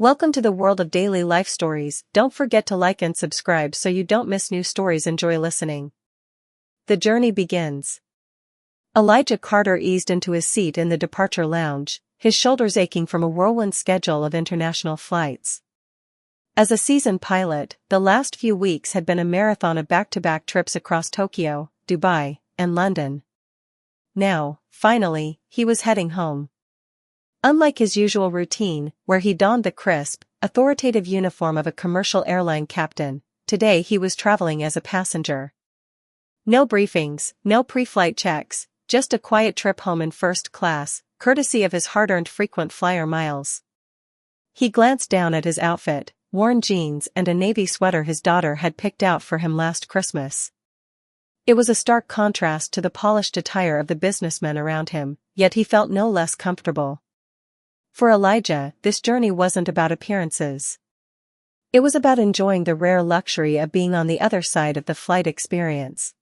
Welcome to the world of daily life stories. Don't forget to like and subscribe so you don't miss new stories. Enjoy listening. The journey begins. Elijah Carter eased into his seat in the departure lounge, his shoulders aching from a whirlwind schedule of international flights. As a seasoned pilot, the last few weeks had been a marathon of back-to-back trips across Tokyo, Dubai, and London. Now, finally, he was heading home. Unlike his usual routine, where he donned the crisp, authoritative uniform of a commercial airline captain, today he was traveling as a passenger. No briefings, no pre-flight checks, just a quiet trip home in first class, courtesy of his hard-earned frequent flyer miles. He glanced down at his outfit, worn jeans and a navy sweater his daughter had picked out for him last Christmas. It was a stark contrast to the polished attire of the businessmen around him, yet he felt no less comfortable. For Elijah, this journey wasn't about appearances. It was about enjoying the rare luxury of being on the other side of the flight experience.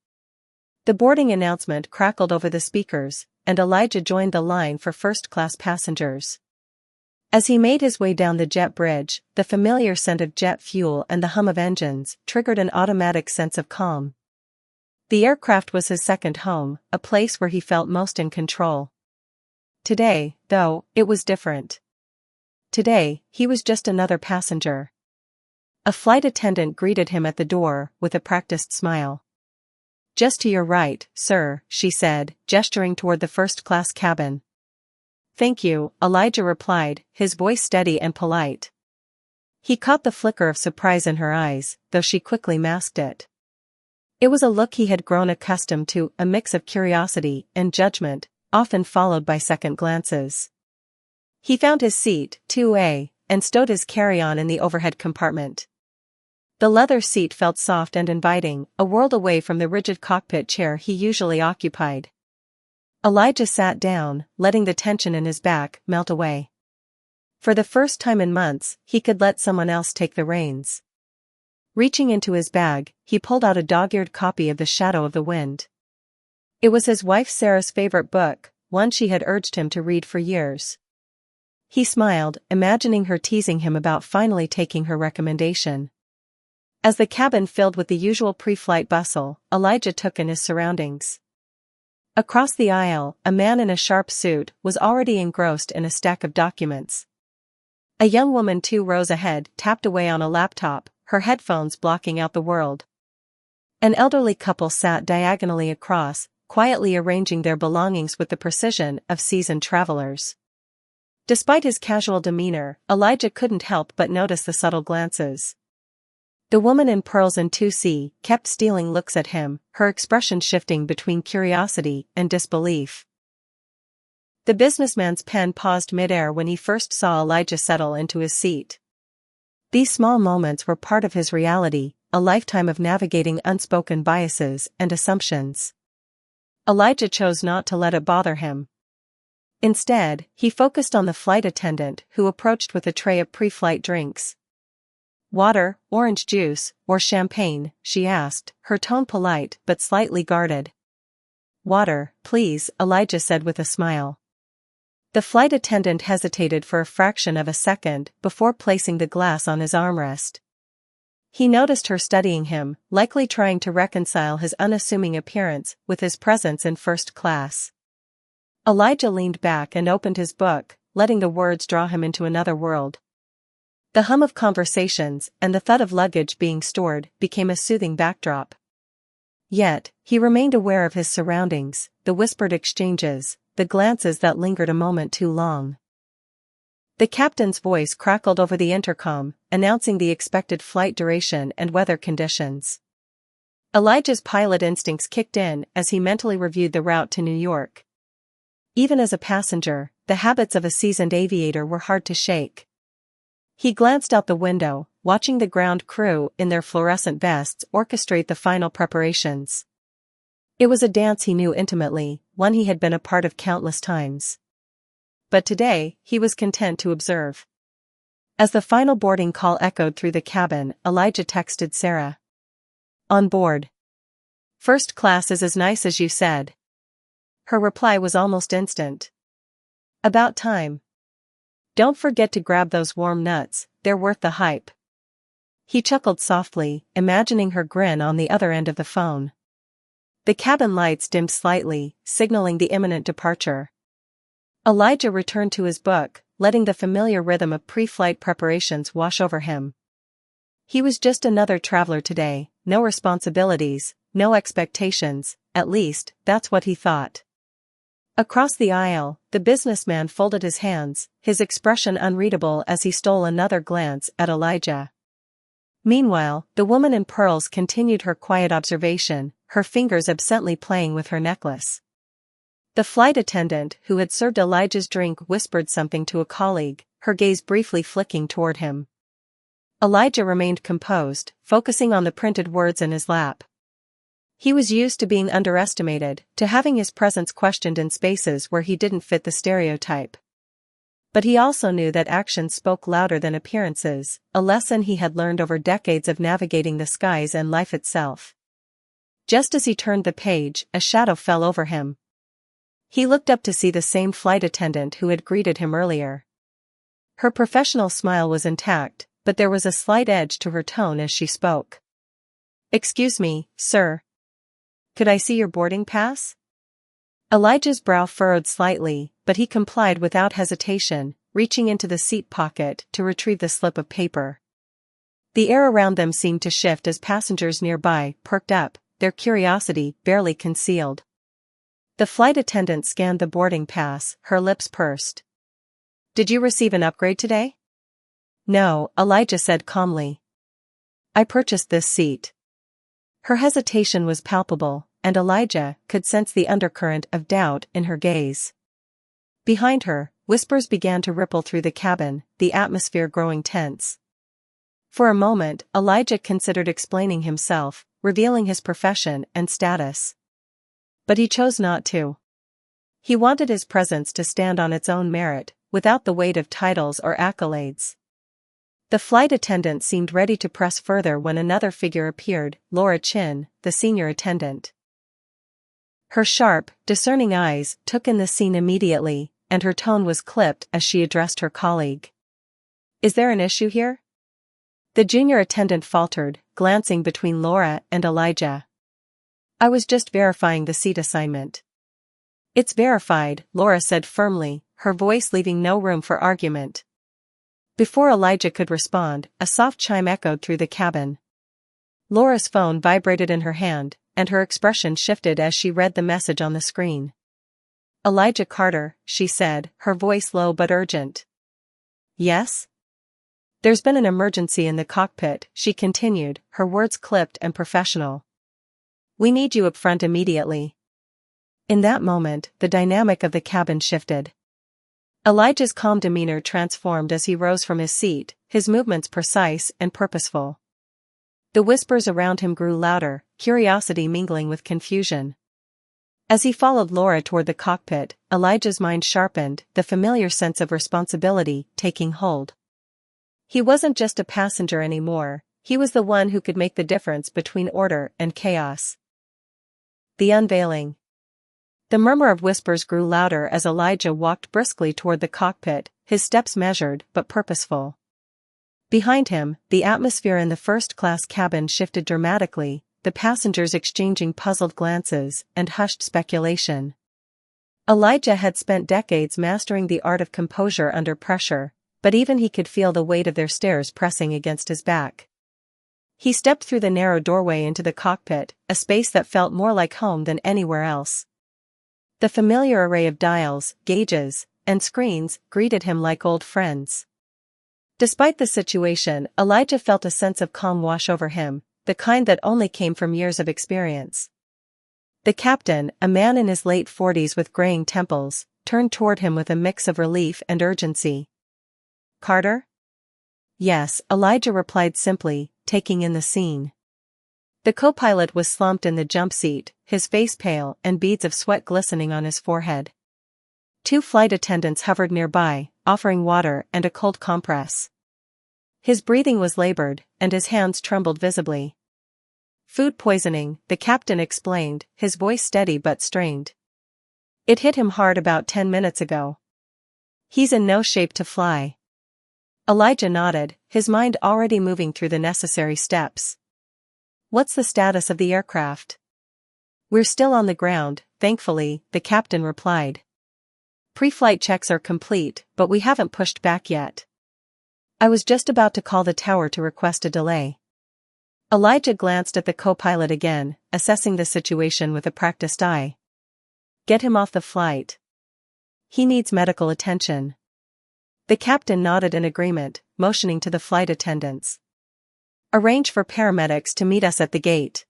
The boarding announcement crackled over the speakers, and Elijah joined the line for first-class passengers. As he made his way down the jet bridge, the familiar scent of jet fuel and the hum of engines triggered an automatic sense of calm. The aircraft was his second home, a place where he felt most in control. Today, though, it was different. Today, he was just another passenger. A flight attendant greeted him at the door with a practiced smile. "Just to your right, sir," she said, gesturing toward the first-class cabin. "Thank you," Elijah replied, his voice steady and polite. He caught the flicker of surprise in her eyes, though she quickly masked it. It was a look he had grown accustomed to, a mix of curiosity and judgment, often followed by second glances. He found his seat, 2A, and stowed his carry-on in the overhead compartment. The leather seat felt soft and inviting, a world away from the rigid cockpit chair he usually occupied. Elijah sat down, letting the tension in his back melt away. For the first time in months, he could let someone else take the reins. Reaching into his bag, he pulled out a dog-eared copy of The Shadow of the Wind. It was his wife Sarah's favorite book, one she had urged him to read for years. He smiled, imagining her teasing him about finally taking her recommendation. As the cabin filled with the usual pre-flight bustle, Elijah took in his surroundings. Across the aisle, a man in a sharp suit was already engrossed in a stack of documents. A young woman 2 rows ahead tapped away on a laptop, her headphones blocking out the world. An elderly couple sat diagonally across, quietly arranging their belongings with the precision of seasoned travelers. Despite his casual demeanor, Elijah couldn't help but notice the subtle glances. The woman in pearls in 2C kept stealing looks at him, her expression shifting between curiosity and disbelief. The businessman's pen paused mid-air when he first saw Elijah settle into his seat. These small moments were part of his reality, a lifetime of navigating unspoken biases and assumptions. Elijah chose not to let it bother him. Instead, he focused on the flight attendant who approached with a tray of pre-flight drinks. "Water, orange juice, or champagne?" she asked, her tone polite but slightly guarded. "Water, please," Elijah said with a smile. The flight attendant hesitated for a fraction of a second before placing the glass on his armrest. He noticed her studying him, likely trying to reconcile his unassuming appearance with his presence in first class. Elijah leaned back and opened his book, letting the words draw him into another world. The hum of conversations and the thud of luggage being stored became a soothing backdrop. Yet, he remained aware of his surroundings, the whispered exchanges, the glances that lingered a moment too long. The captain's voice crackled over the intercom, announcing the expected flight duration and weather conditions. Elijah's pilot instincts kicked in as he mentally reviewed the route to New York. Even as a passenger, the habits of a seasoned aviator were hard to shake. He glanced out the window, watching the ground crew in their fluorescent vests orchestrate the final preparations. It was a dance he knew intimately, one he had been a part of countless times. But today, he was content to observe. As the final boarding call echoed through the cabin, Elijah texted Sarah. "On board. First class is as nice as you said." Her reply was almost instant. "About time." Don't forget to grab those warm nuts, they're worth the hype. He chuckled softly, imagining her grin on the other end of the phone. The cabin lights dimmed slightly, signaling the imminent departure. Elijah returned to his book, letting the familiar rhythm of pre-flight preparations wash over him. He was just another traveler today, no responsibilities, no expectations, at least, that's what he thought. Across the aisle, the businessman folded his hands, his expression unreadable as he stole another glance at Elijah. Meanwhile, the woman in pearls continued her quiet observation, her fingers absently playing with her necklace. The flight attendant who had served Elijah's drink whispered something to a colleague, her gaze briefly flicking toward him. Elijah remained composed, focusing on the printed words in his lap. He was used to being underestimated, to having his presence questioned in spaces where he didn't fit the stereotype. But he also knew that actions spoke louder than appearances, a lesson he had learned over decades of navigating the skies and life itself. Just as he turned the page, a shadow fell over him. He looked up to see the same flight attendant who had greeted him earlier. Her professional smile was intact, but there was a slight edge to her tone as she spoke. "Excuse me, sir. Could I see your boarding pass?" Elijah's brow furrowed slightly, but he complied without hesitation, reaching into the seat pocket to retrieve the slip of paper. The air around them seemed to shift as passengers nearby perked up, their curiosity barely concealed. The flight attendant scanned the boarding pass, her lips pursed. "Did you receive an upgrade today?" "No," Elijah said calmly. "I purchased this seat." Her hesitation was palpable, and Elijah could sense the undercurrent of doubt in her gaze. Behind her, whispers began to ripple through the cabin, the atmosphere growing tense. For a moment, Elijah considered explaining himself, revealing his profession and status. But he chose not to. He wanted his presence to stand on its own merit, without the weight of titles or accolades. The flight attendant seemed ready to press further when another figure appeared, Laura Chin, the senior attendant. Her sharp, discerning eyes took in the scene immediately, and her tone was clipped as she addressed her colleague. "Is there an issue here?" The junior attendant faltered, glancing between Laura and Elijah. "I was just verifying the seat assignment." "It's verified," Laura said firmly, her voice leaving no room for argument. Before Elijah could respond, a soft chime echoed through the cabin. Laura's phone vibrated in her hand, and her expression shifted as she read the message on the screen. "Elijah Carter," she said, her voice low but urgent. "Yes?" "There's been an emergency in the cockpit," she continued, her words clipped and professional. "We need you up front immediately." In that moment, the dynamic of the cabin shifted. Elijah's calm demeanor transformed as he rose from his seat, his movements precise and purposeful. The whispers around him grew louder, curiosity mingling with confusion. As he followed Laura toward the cockpit, Elijah's mind sharpened, the familiar sense of responsibility taking hold. He wasn't just a passenger anymore, he was the one who could make the difference between order and chaos. The unveiling. The murmur of whispers grew louder as Elijah walked briskly toward the cockpit, his steps measured but purposeful. Behind him, the atmosphere in the first-class cabin shifted dramatically, the passengers exchanging puzzled glances and hushed speculation. Elijah had spent decades mastering the art of composure under pressure, but even he could feel the weight of their stares pressing against his back. He stepped through the narrow doorway into the cockpit, a space that felt more like home than anywhere else. The familiar array of dials, gauges, and screens greeted him like old friends. Despite the situation, Elijah felt a sense of calm wash over him, the kind that only came from years of experience. The captain, a man in his late 40s with graying temples, turned toward him with a mix of relief and urgency. "Carter?" "Yes," Elijah replied simply, taking in the scene. The co-pilot was slumped in the jump seat, his face pale and beads of sweat glistening on his forehead. Two flight attendants hovered nearby, offering water and a cold compress. His breathing was labored, and his hands trembled visibly. "Food poisoning," the captain explained, his voice steady but strained. "It hit him hard about 10 minutes ago. He's in no shape to fly." Elijah nodded, his mind already moving through the necessary steps. What's the status of the aircraft? We're still on the ground, thankfully, the captain replied. Pre-flight checks are complete, but we haven't pushed back yet. I was just about to call the tower to request a delay. Elijah glanced at the co-pilot again, assessing the situation with a practiced eye. Get him off the flight. He needs medical attention. The captain nodded in agreement, motioning to the flight attendants. Arrange for paramedics to meet us at the gate.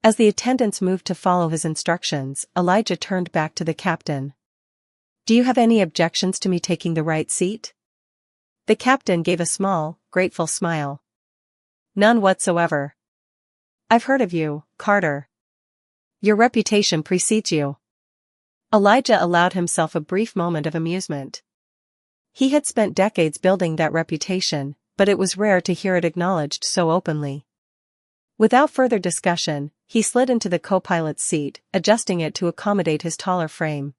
As the attendants moved to follow his instructions, Elijah turned back to the captain. Do you have any objections to me taking the right seat? The captain gave a small, grateful smile. None whatsoever. I've heard of you, Carter. Your reputation precedes you. Elijah allowed himself a brief moment of amusement. He had spent decades building that reputation, but it was rare to hear it acknowledged so openly. Without further discussion, he slid into the co-pilot's seat, adjusting it to accommodate his taller frame.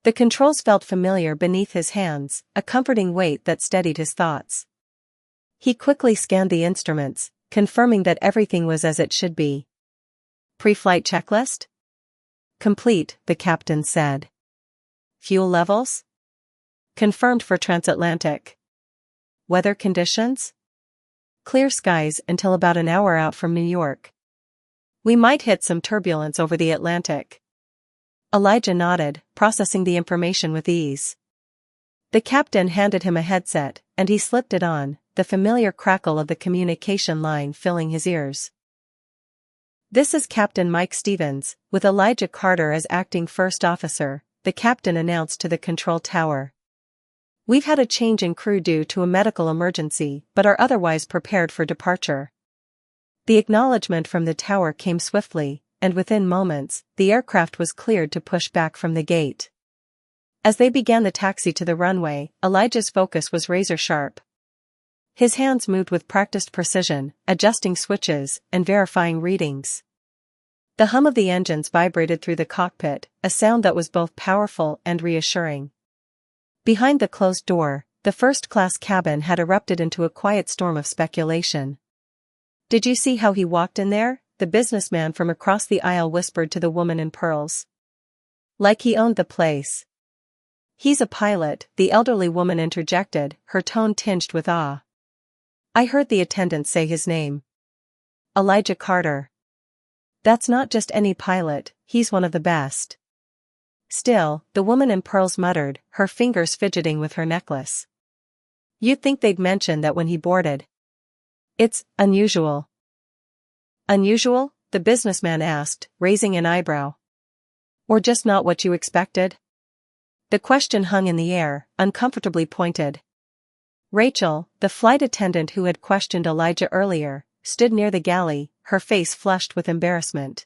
The controls felt familiar beneath his hands, a comforting weight that steadied his thoughts. He quickly scanned the instruments, confirming that everything was as it should be. Pre-flight checklist? Complete, the captain said. Fuel levels? Confirmed for transatlantic. Weather conditions? Clear skies until about an hour out from New York. We might hit some turbulence over the Atlantic. Elijah nodded, processing the information with ease. The captain handed him a headset, and he slipped it on, the familiar crackle of the communication line filling his ears. This is Captain Mike Stevens, with Elijah Carter as acting first officer, the captain announced to the control tower. We've had a change in crew due to a medical emergency, but are otherwise prepared for departure. The acknowledgement from the tower came swiftly, and within moments, the aircraft was cleared to push back from the gate. As they began the taxi to the runway, Elijah's focus was razor-sharp. His hands moved with practiced precision, adjusting switches and verifying readings. The hum of the engines vibrated through the cockpit, a sound that was both powerful and reassuring. Behind the closed door, the first-class cabin had erupted into a quiet storm of speculation. Did you see how he walked in there? The businessman from across the aisle whispered to the woman in pearls. Like he owned the place. He's a pilot, the elderly woman interjected, her tone tinged with awe. I heard the attendant say his name. Elijah Carter. That's not just any pilot, he's one of the best. Still, the woman in pearls muttered, her fingers fidgeting with her necklace. You'd think they'd mention that when he boarded. It's unusual. Unusual? The businessman asked, raising an eyebrow. Or just not what you expected? The question hung in the air, uncomfortably pointed. Rachel, the flight attendant who had questioned Elijah earlier, stood near the galley, her face flushed with embarrassment.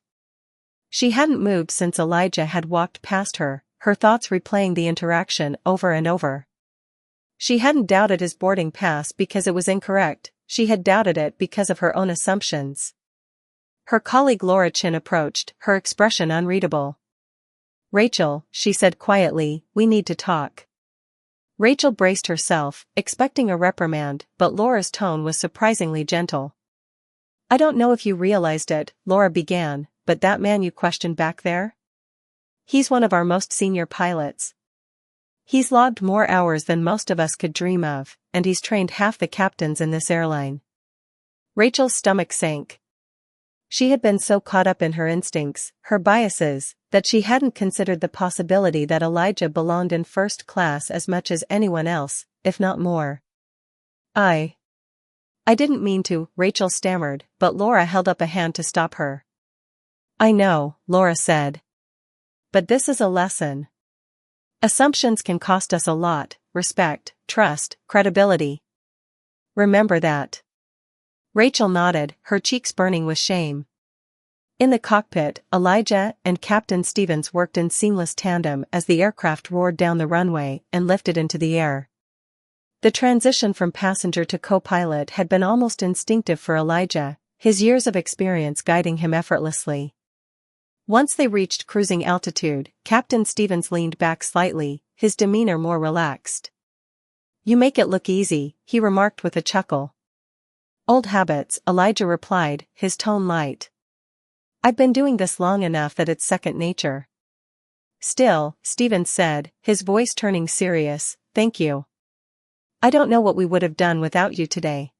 She hadn't moved since Elijah had walked past her, her thoughts replaying the interaction over and over. She hadn't doubted his boarding pass because it was incorrect, she had doubted it because of her own assumptions. Her colleague Laura Chin approached, her expression unreadable. Rachel, she said quietly, we need to talk. Rachel braced herself, expecting a reprimand, but Laura's tone was surprisingly gentle. I don't know if you realized it, Laura began, but that man you questioned back there? He's one of our most senior pilots. He's logged more hours than most of us could dream of, and he's trained half the captains in this airline. Rachel's stomach sank. She had been so caught up in her instincts, her biases, that she hadn't considered the possibility that Elijah belonged in first class as much as anyone else, if not more. I didn't mean to, Rachel stammered, but Laura held up a hand to stop her. I know, Laura said. But this is a lesson. Assumptions can cost us a lot, respect, trust, credibility. Remember that. Rachel nodded, her cheeks burning with shame. In the cockpit, Elijah and Captain Stevens worked in seamless tandem as the aircraft roared down the runway and lifted into the air. The transition from passenger to co-pilot had been almost instinctive for Elijah, his years of experience guiding him effortlessly. Once they reached cruising altitude, Captain Stevens leaned back slightly, his demeanor more relaxed. You make it look easy, he remarked with a chuckle. Old habits, Elijah replied, his tone light. I've been doing this long enough that it's second nature. Still, Stevens said, his voice turning serious, thank you. I don't know what we would have done without you today.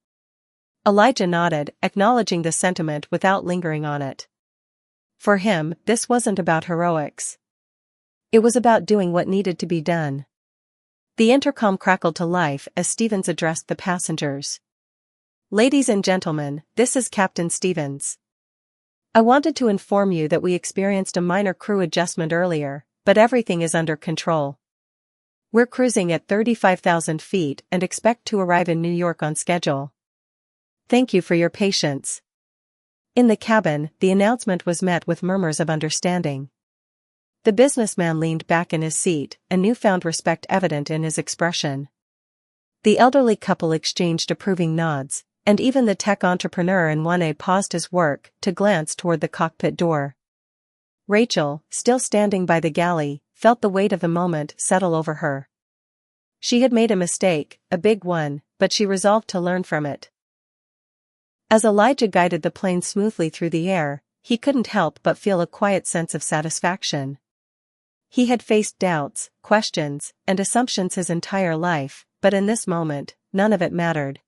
Elijah nodded, acknowledging the sentiment without lingering on it. For him, this wasn't about heroics. It was about doing what needed to be done. The intercom crackled to life as Stevens addressed the passengers. Ladies and gentlemen, this is Captain Stevens. I wanted to inform you that we experienced a minor crew adjustment earlier, but everything is under control. We're cruising at 35,000 feet and expect to arrive in New York on schedule. Thank you for your patience. In the cabin, the announcement was met with murmurs of understanding. The businessman leaned back in his seat, a newfound respect evident in his expression. The elderly couple exchanged approving nods, and even the tech entrepreneur in 1A paused his work to glance toward the cockpit door. Rachel, still standing by the galley, felt the weight of the moment settle over her. She had made a mistake, a big one, but she resolved to learn from it. As Elijah guided the plane smoothly through the air, he couldn't help but feel a quiet sense of satisfaction. He had faced doubts, questions, and assumptions his entire life, but in this moment, none of it mattered.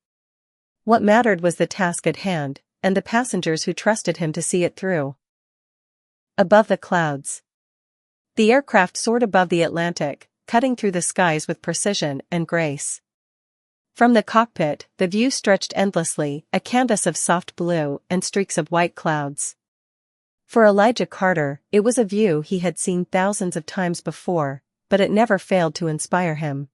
What mattered was the task at hand, and the passengers who trusted him to see it through. Above the clouds. The aircraft soared above the Atlantic, cutting through the skies with precision and grace. From the cockpit, the view stretched endlessly, a canvas of soft blue and streaks of white clouds. For Elijah Carter, it was a view he had seen thousands of times before, but it never failed to inspire him.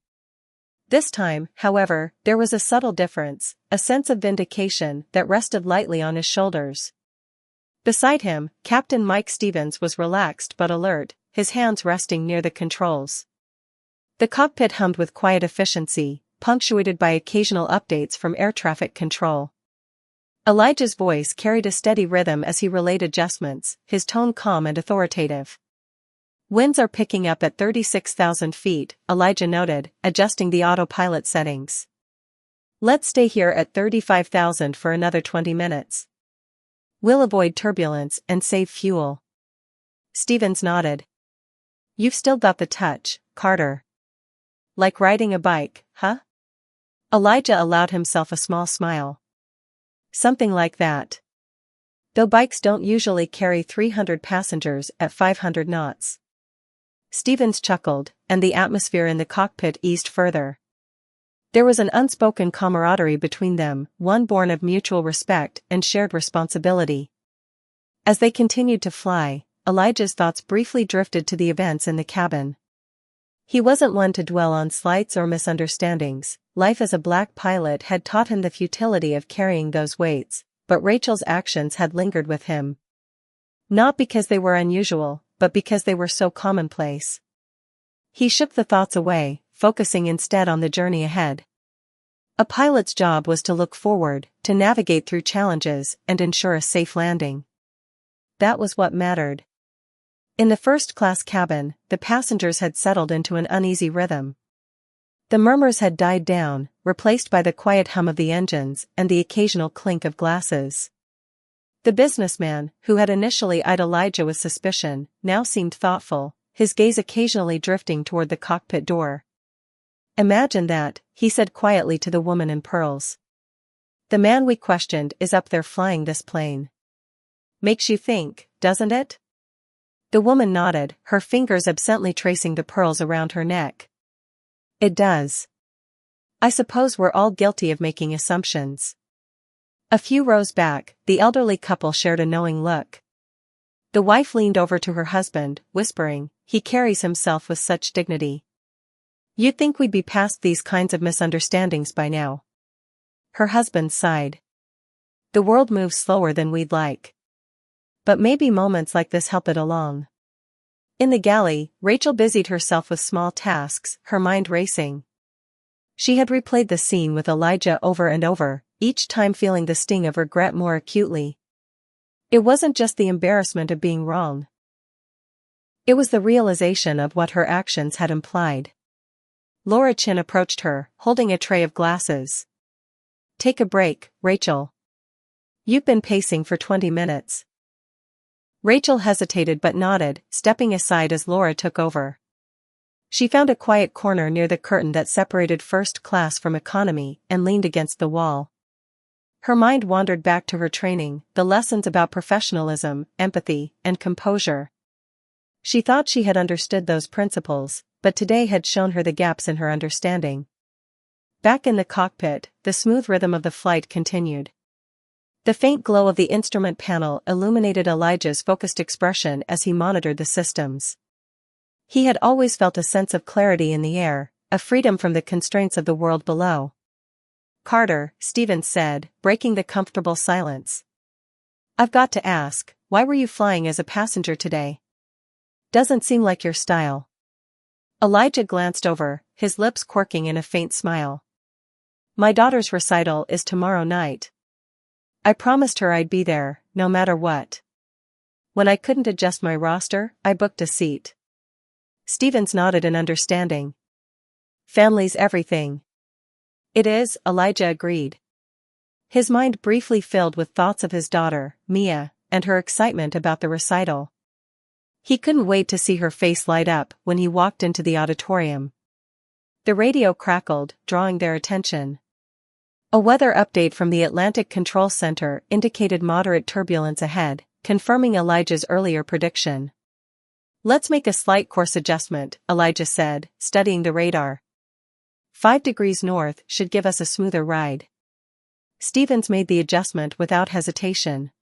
This time, however, there was a subtle difference, a sense of vindication that rested lightly on his shoulders. Beside him, Captain Mike Stevens was relaxed but alert, his hands resting near the controls. The cockpit hummed with quiet efficiency, punctuated by occasional updates from air traffic control. Elijah's voice carried a steady rhythm as he relayed adjustments, his tone calm and authoritative. Winds are picking up at 36,000 feet, Elijah noted, adjusting the autopilot settings. Let's stay here at 35,000 for another 20 minutes. We'll avoid turbulence and save fuel. Stevens nodded. You've still got the touch, Carter. Like riding a bike, huh? Elijah allowed himself a small smile. Something like that. Though bikes don't usually carry 300 passengers at 500 knots. Stevens chuckled, and the atmosphere in the cockpit eased further. There was an unspoken camaraderie between them, one born of mutual respect and shared responsibility. As they continued to fly, Elijah's thoughts briefly drifted to the events in the cabin. He wasn't one to dwell on slights or misunderstandings. Life as a black pilot had taught him the futility of carrying those weights, but Rachel's actions had lingered with him. Not because they were unusual, but because they were so commonplace. He shook the thoughts away, focusing instead on the journey ahead. A pilot's job was to look forward, to navigate through challenges, and ensure a safe landing. That was what mattered. In the first-class cabin, the passengers had settled into an uneasy rhythm. The murmurs had died down, replaced by the quiet hum of the engines and the occasional clink of glasses. The businessman, who had initially eyed Elijah with suspicion, now seemed thoughtful, his gaze occasionally drifting toward the cockpit door. Imagine that, he said quietly to the woman in pearls. The man we questioned is up there flying this plane. Makes you think, doesn't it? The woman nodded, her fingers absently tracing the pearls around her neck. It does. I suppose we're all guilty of making assumptions. A few rows back, the elderly couple shared a knowing look. The wife leaned over to her husband, whispering, "He carries himself with such dignity. You'd think we'd be past these kinds of misunderstandings by now." Her husband sighed. "The world moves slower than we'd like. But maybe moments like this help it along." In the galley, Rachel busied herself with small tasks, her mind racing. She had replayed the scene with Elijah over and over, each time feeling the sting of regret more acutely. It wasn't just the embarrassment of being wrong. It was the realization of what her actions had implied. Laura Chin approached her, holding a tray of glasses. "Take a break, Rachel. You've been pacing for 20 minutes. Rachel hesitated but nodded, stepping aside as Laura took over. She found a quiet corner near the curtain that separated first class from economy and leaned against the wall. Her mind wandered back to her training, the lessons about professionalism, empathy, and composure. She thought she had understood those principles, but today had shown her the gaps in her understanding. Back in the cockpit, the smooth rhythm of the flight continued. The faint glow of the instrument panel illuminated Elijah's focused expression as he monitored the systems. He had always felt a sense of clarity in the air, a freedom from the constraints of the world below. "Carter," Stevens said, breaking the comfortable silence. "I've got to ask, why were you flying as a passenger today? Doesn't seem like your style." Elijah glanced over, his lips quirking in a faint smile. "My daughter's recital is tomorrow night. I promised her I'd be there, no matter what. When I couldn't adjust my roster, I booked a seat." Stevens nodded in understanding. "Family's everything." "It is," Elijah agreed. His mind briefly filled with thoughts of his daughter, Mia, and her excitement about the recital. He couldn't wait to see her face light up when he walked into the auditorium. The radio crackled, drawing their attention. A weather update from the Atlantic Control Center indicated moderate turbulence ahead, confirming Elijah's earlier prediction. "Let's make a slight course adjustment," Elijah said, studying the radar. 5 degrees north should give us a smoother ride." Stevens made the adjustment without hesitation.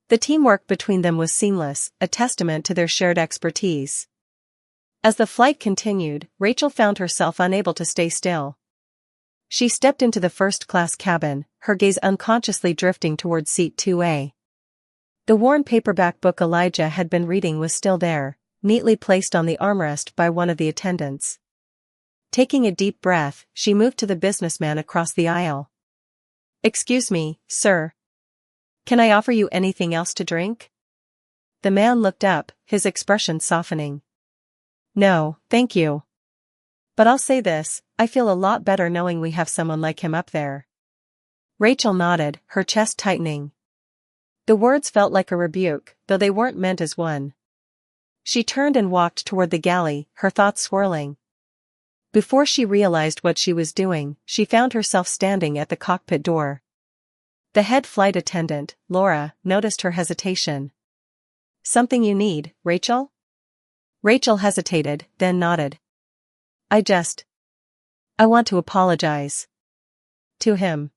The teamwork between them was seamless, a testament to their shared expertise. As the flight continued, Rachel found herself unable to stay still. She stepped into the first-class cabin, her gaze unconsciously drifting toward seat 2A. The worn paperback book Elijah had been reading was still there, neatly placed on the armrest by one of the attendants. Taking a deep breath, she moved to the businessman across the aisle. "Excuse me, sir. Can I offer you anything else to drink?" The man looked up, his expression softening. "No, thank you. But I'll say this, I feel a lot better knowing we have someone like him up there." Rachel nodded, her chest tightening. The words felt like a rebuke, though they weren't meant as one. She turned and walked toward the galley, her thoughts swirling. Before she realized what she was doing, she found herself standing at the cockpit door. The head flight attendant, Laura, noticed her hesitation. "Something you need, Rachel?" Rachel hesitated, then nodded. I want to apologize." "To him?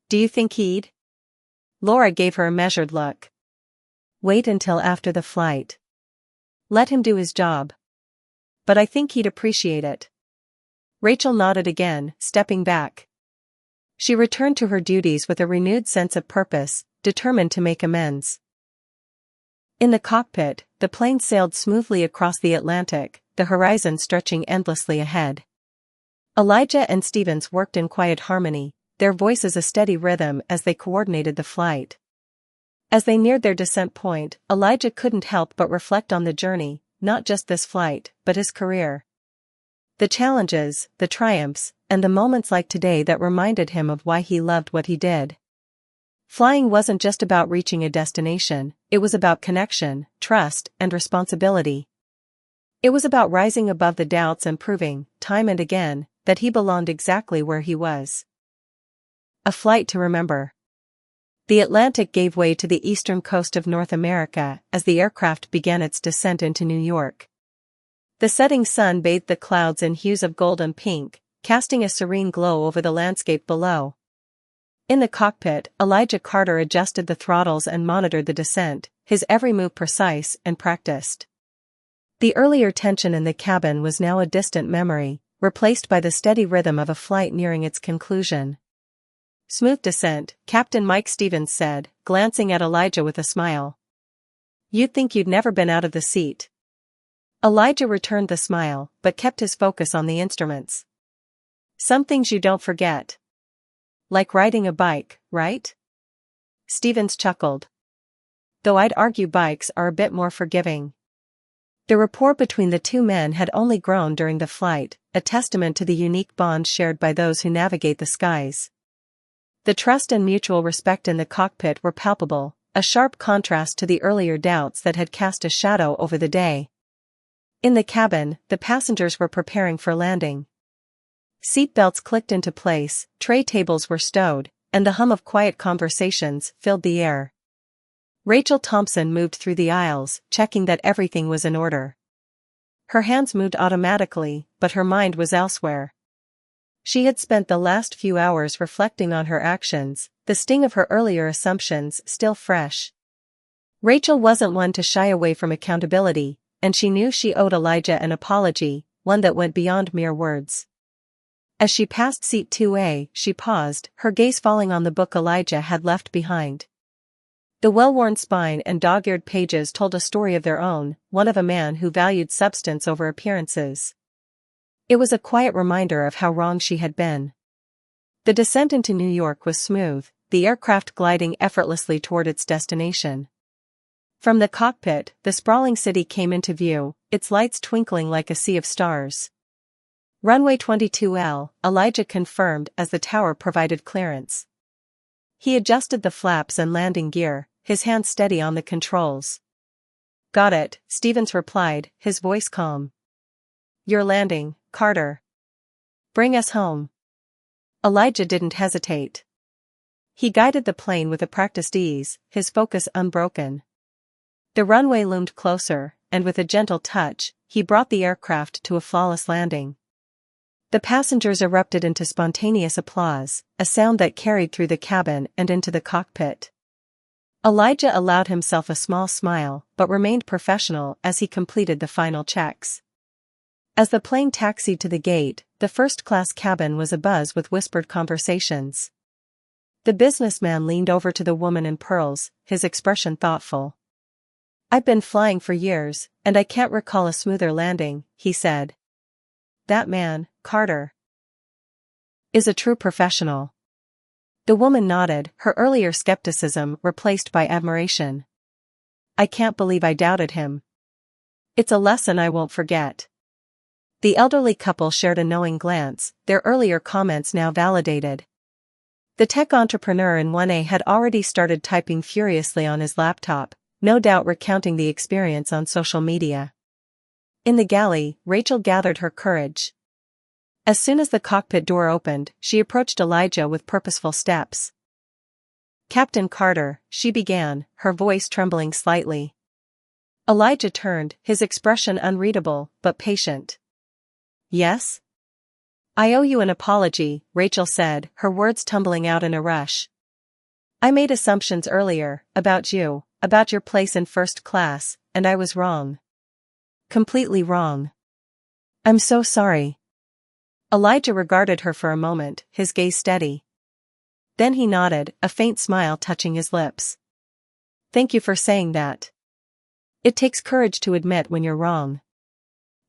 Do you think he'd?" Laura gave her a measured look. "Wait until after the flight. Let him do his job. But I think he'd appreciate it." Rachel nodded again, stepping back. She returned to her duties with a renewed sense of purpose, determined to make amends. In the cockpit, the plane sailed smoothly across the Atlantic, the horizon stretching endlessly ahead. Elijah and Stevens worked in quiet harmony, their voices a steady rhythm as they coordinated the flight. As they neared their descent point, Elijah couldn't help but reflect on the journey, not just this flight, but his career. The challenges, the triumphs, and the moments like today that reminded him of why he loved what he did. Flying wasn't just about reaching a destination, it was about connection, trust, and responsibility. It was about rising above the doubts and proving, time and again, that he belonged exactly where he was. A flight to remember. The Atlantic gave way to the eastern coast of North America as the aircraft began its descent into New York. The setting sun bathed the clouds in hues of gold and pink, casting a serene glow over the landscape below. In the cockpit, Elijah Carter adjusted the throttles and monitored the descent, his every move precise and practiced. The earlier tension in the cabin was now a distant memory, replaced by the steady rhythm of a flight nearing its conclusion. "Smooth descent," Captain Mike Stevens said, glancing at Elijah with a smile. "You'd think you'd never been out of the seat." Elijah returned the smile, but kept his focus on the instruments. "Some things you don't forget. Like riding a bike, right?" Stevens chuckled. "Though I'd argue bikes are a bit more forgiving." The rapport between the two men had only grown during the flight, a testament to the unique bond shared by those who navigate the skies. The trust and mutual respect in the cockpit were palpable, a sharp contrast to the earlier doubts that had cast a shadow over the day. In the cabin, the passengers were preparing for landing. Seat belts clicked into place, tray tables were stowed, and the hum of quiet conversations filled the air. Rachel Thompson moved through the aisles, checking that everything was in order. Her hands moved automatically, but her mind was elsewhere. She had spent the last few hours reflecting on her actions, the sting of her earlier assumptions still fresh. Rachel wasn't one to shy away from accountability, and she knew she owed Elijah an apology, one that went beyond mere words. As she passed seat 2A, she paused, her gaze falling on the book Elijah had left behind. The well-worn spine and dog-eared pages told a story of their own, one of a man who valued substance over appearances. It was a quiet reminder of how wrong she had been. The descent into New York was smooth, the aircraft gliding effortlessly toward its destination. From the cockpit, the sprawling city came into view, its lights twinkling like a sea of stars. Runway 22L, Elijah confirmed as the tower provided clearance. He adjusted the flaps and landing gear, his hand steady on the controls. "Got it," Stevens replied, his voice calm. "You're landing, Carter. Bring us home." Elijah didn't hesitate. He guided the plane with a practiced ease, his focus unbroken. The runway loomed closer, and with a gentle touch, he brought the aircraft to a flawless landing. The passengers erupted into spontaneous applause, a sound that carried through the cabin and into the cockpit. Elijah allowed himself a small smile, but remained professional as he completed the final checks. As the plane taxied to the gate, the first-class cabin was abuzz with whispered conversations. The businessman leaned over to the woman in pearls, his expression thoughtful. "I've been flying for years, and I can't recall a smoother landing," he said. "That man, Carter, is a true professional." The woman nodded, her earlier skepticism replaced by admiration. "I can't believe I doubted him. It's a lesson I won't forget." The elderly couple shared a knowing glance, their earlier comments now validated. The tech entrepreneur in 1A had already started typing furiously on his laptop, no doubt recounting the experience on social media. In the galley, Rachel gathered her courage. As soon as the cockpit door opened, she approached Elijah with purposeful steps. "Captain Carter," she began, her voice trembling slightly. Elijah turned, his expression unreadable, but patient. "Yes?" "I owe you an apology," Rachel said, her words tumbling out in a rush. "I made assumptions earlier, about you, about your place in first class, and I was wrong. Completely wrong. I'm so sorry." Elijah regarded her for a moment, his gaze steady. Then he nodded, a faint smile touching his lips. "Thank you for saying that. It takes courage to admit when you're wrong."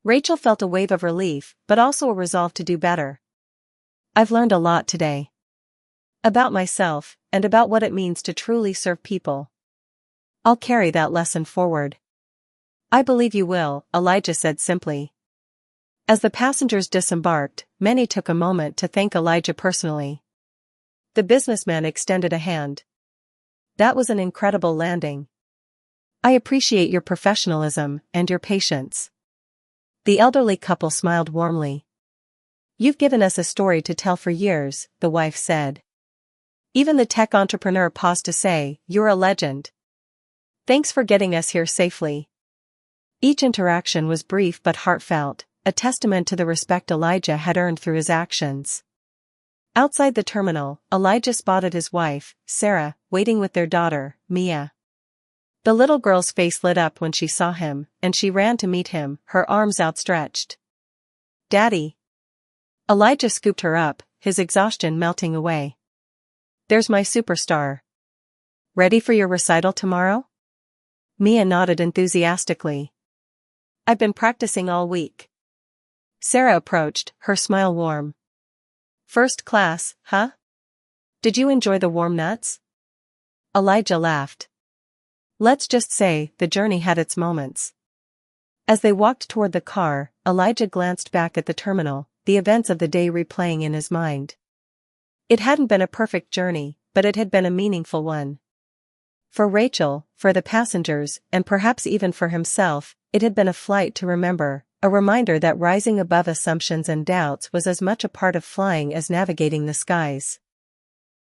Rachel felt a wave of relief, but also a resolve to do better. "I've learned a lot today. About myself, and about what it means to truly serve people. I'll carry that lesson forward." "I believe you will," Elijah said simply. As the passengers disembarked, many took a moment to thank Elijah personally. The businessman extended a hand. "That was an incredible landing. I appreciate your professionalism and your patience." The elderly couple smiled warmly. "You've given us a story to tell for years," the wife said. Even the tech entrepreneur paused to say, "You're a legend. Thanks for getting us here safely." Each interaction was brief but heartfelt, a testament to the respect Elijah had earned through his actions. Outside the terminal, Elijah spotted his wife, Sarah, waiting with their daughter, Mia. The little girl's face lit up when she saw him, and she ran to meet him, her arms outstretched. "Daddy." Elijah scooped her up, his exhaustion melting away. "There's my superstar. Ready for your recital tomorrow?" Mia nodded enthusiastically. "I've been practicing all week." Sarah approached, her smile warm. "First class, huh? Did you enjoy the warm nuts?" Elijah laughed. "Let's just say, the journey had its moments." As they walked toward the car, Elijah glanced back at the terminal, the events of the day replaying in his mind. It hadn't been a perfect journey, but it had been a meaningful one. For Rachel, for the passengers, and perhaps even for himself, it had been a flight to remember, a reminder that rising above assumptions and doubts was as much a part of flying as navigating the skies.